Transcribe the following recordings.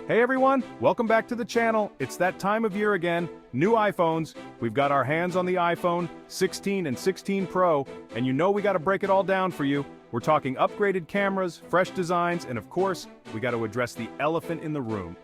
Hey everyone, welcome back to the channel. It's that time of year again, new iPhones. We've got our hands on the iPhone 16 and 16 Pro, and you know we gotta break it all down for you. We're talking upgraded cameras, fresh designs, and of course, we gotta address the elephant in the room.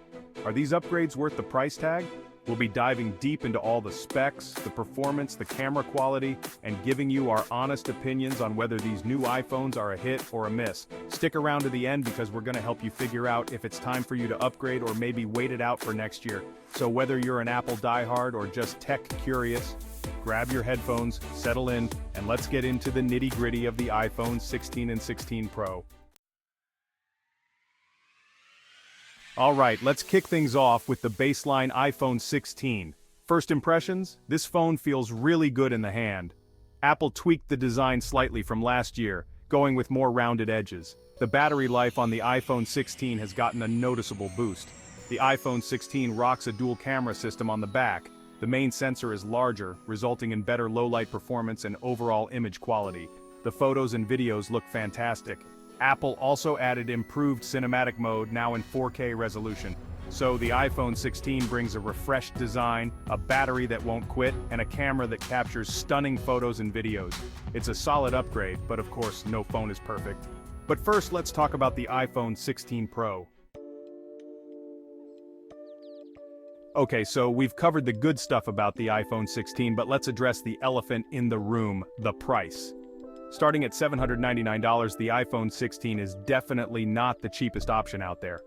Are these upgrades worth the price tag? We'll be diving deep into all the specs, the performance, the camera quality, and giving you our honest opinions on whether these new iPhones are a hit or a miss. Stick around to the end because we're gonna help you figure out if it's time for you to upgrade or maybe wait it out for next year. So whether you're an Apple diehard or just tech curious, grab your headphones, settle in, and let's get into the nitty-gritty of the iPhone 16 and 16 Pro. Alright, let's kick things off with the baseline iPhone 16. First impressions? This phone feels really good in the hand. Apple tweaked the design slightly from last year, going with more rounded edges. The battery life on the iPhone 16 has gotten a noticeable boost. The iPhone 16 rocks a dual camera system on the back. The main sensor is larger, resulting in better low-light performance and overall image quality. The photos and videos look fantastic. Apple also added improved cinematic mode, now in 4K resolution. So the iPhone 16 brings a refreshed design, a battery that won't quit, and a camera that captures stunning photos and videos. It's a solid upgrade, but of course, no phone is perfect. But first, let's talk about the iPhone 16 Pro. Okay, so we've covered the good stuff about the iPhone 16, but let's address the elephant in the room, the price. Starting at $799, the iPhone 16 is definitely not the cheapest option out there.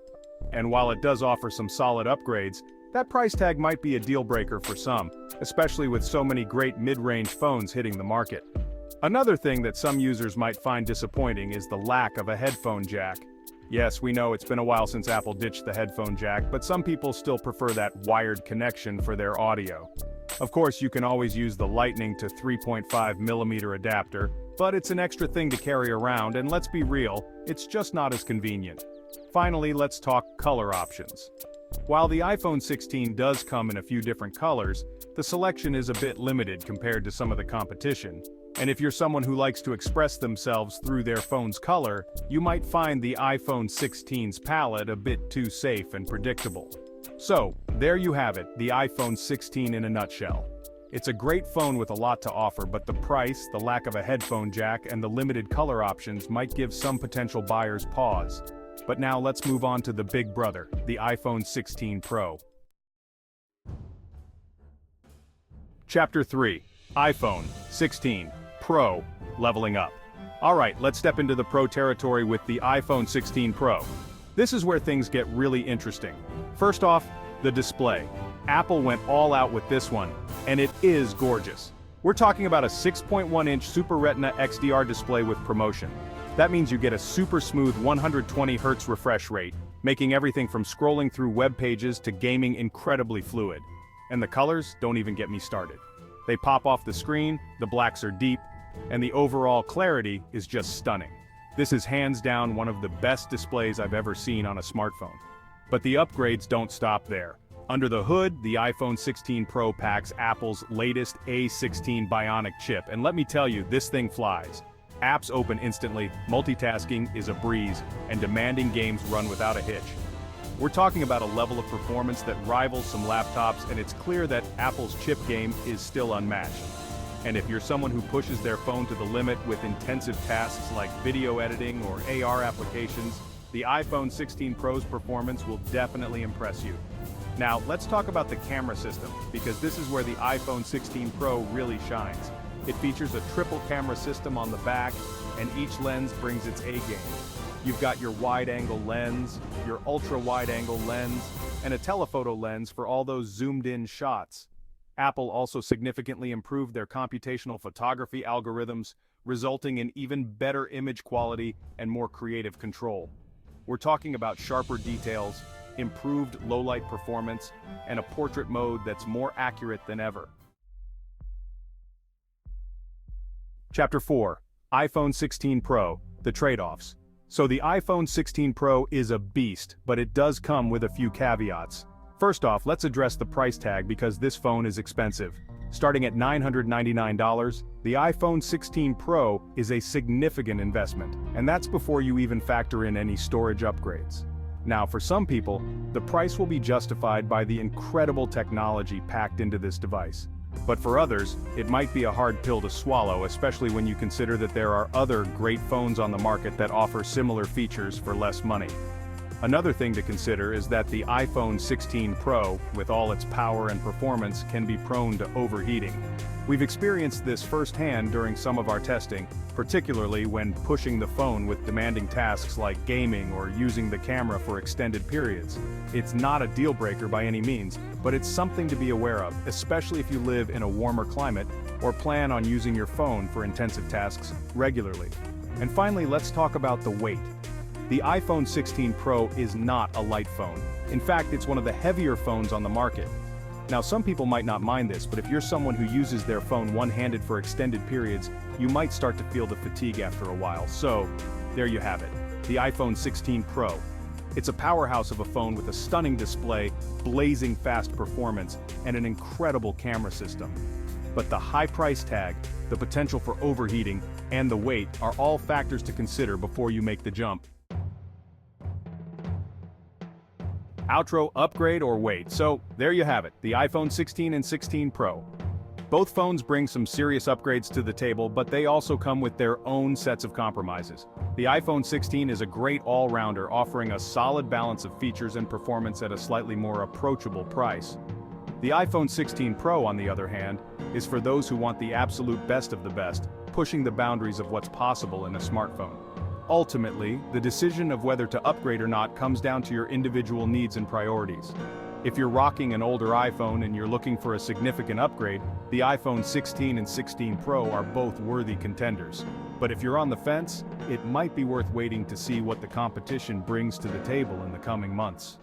And while it does offer some solid upgrades, that price tag might be a deal breaker for some, especially with so many great mid-range phones hitting the market. Another thing that some users might find disappointing is the lack of a headphone jack. Yes, we know it's been a while since Apple ditched the headphone jack, but some people still prefer that wired connection for their audio. Of course, you can always use the Lightning to 3.5mm adapter, but it's an extra thing to carry around, and let's be real, it's just not as convenient. Finally, let's talk color options. While the iPhone 16 does come in a few different colors, the selection is a bit limited compared to some of the competition. And if you're someone who likes to express themselves through their phone's color, you might find the iPhone 16's palette a bit too safe and predictable. So, there you have it, the iPhone 16 in a nutshell. It's a great phone with a lot to offer, but the price, the lack of a headphone jack, and the limited color options might give some potential buyers pause. But now let's move on to the big brother, the iPhone 16 Pro. Chapter 3. iPhone 16 Pro, leveling up. Alright, let's step into the Pro territory with the iPhone 16 Pro. This is where things get really interesting. First off, the display. Apple went all out with this one, and it is gorgeous. We're talking about a 6.1-inch Super Retina XDR display with promotion. That means you get a super smooth 120Hz refresh rate, making everything from scrolling through web pages to gaming incredibly fluid. And the colors don't even get me started. They pop off the screen, the blacks are deep, and the overall clarity is just stunning. This is hands down one of the best displays I've ever seen on a smartphone. But the upgrades don't stop there. Under the hood, the iPhone 16 Pro packs Apple's latest A16 Bionic chip, and let me tell you, this thing flies. Apps open instantly, multitasking is a breeze, and demanding games run without a hitch. We're talking about a level of performance that rivals some laptops, and it's clear that Apple's chip game is still unmatched. And if you're someone who pushes their phone to the limit with intensive tasks like video editing or AR applications, the iPhone 16 Pro's performance will definitely impress you. Now, let's talk about the camera system, because this is where the iPhone 16 Pro really shines. It features a triple camera system on the back, and each lens brings its A-game. You've got your wide-angle lens, your ultra-wide-angle lens, and a telephoto lens for all those zoomed-in shots. Apple also significantly improved their computational photography algorithms, resulting in even better image quality and more creative control. We're talking about sharper details, improved low-light performance, and a portrait mode that's more accurate than ever. Chapter 4. iPhone 16 Pro, the trade-offs. So the iPhone 16 Pro is a beast, but it does come with a few caveats. First off, let's address the price tag because this phone is expensive. Starting at $999, the iPhone 16 Pro is a significant investment, and that's before you even factor in any storage upgrades. Now, for some people, the price will be justified by the incredible technology packed into this device. But for others, it might be a hard pill to swallow, especially when you consider that there are other great phones on the market that offer similar features for less money. Another thing to consider is that the iPhone 16 Pro, with all its power and performance, can be prone to overheating. We've experienced this firsthand during some of our testing, particularly when pushing the phone with demanding tasks like gaming or using the camera for extended periods. It's not a deal breaker by any means, but it's something to be aware of, especially if you live in a warmer climate or plan on using your phone for intensive tasks regularly. And finally, let's talk about the weight. The iPhone 16 Pro is not a light phone. In fact, it's one of the heavier phones on the market. Now, some people might not mind this, but if you're someone who uses their phone one-handed for extended periods, you might start to feel the fatigue after a while. So, there you have it, the iPhone 16 Pro. It's a powerhouse of a phone with a stunning display, blazing fast performance, and an incredible camera system. But the high price tag, the potential for overheating, and the weight are all factors to consider before you make the jump. Outro, upgrade, or wait. So, there you have it, the iPhone 16 and 16 Pro. Both phones bring some serious upgrades to the table, but they also come with their own sets of compromises. The iPhone 16 is a great all-rounder, offering a solid balance of features and performance at a slightly more approachable price. The iPhone 16 Pro, on the other hand, is for those who want the absolute best of the best, pushing the boundaries of what's possible in a smartphone. Ultimately, the decision of whether to upgrade or not comes down to your individual needs and priorities. If you're rocking an older iPhone and you're looking for a significant upgrade, the iPhone 16 and 16 Pro are both worthy contenders. But if you're on the fence, it might be worth waiting to see what the competition brings to the table in the coming months.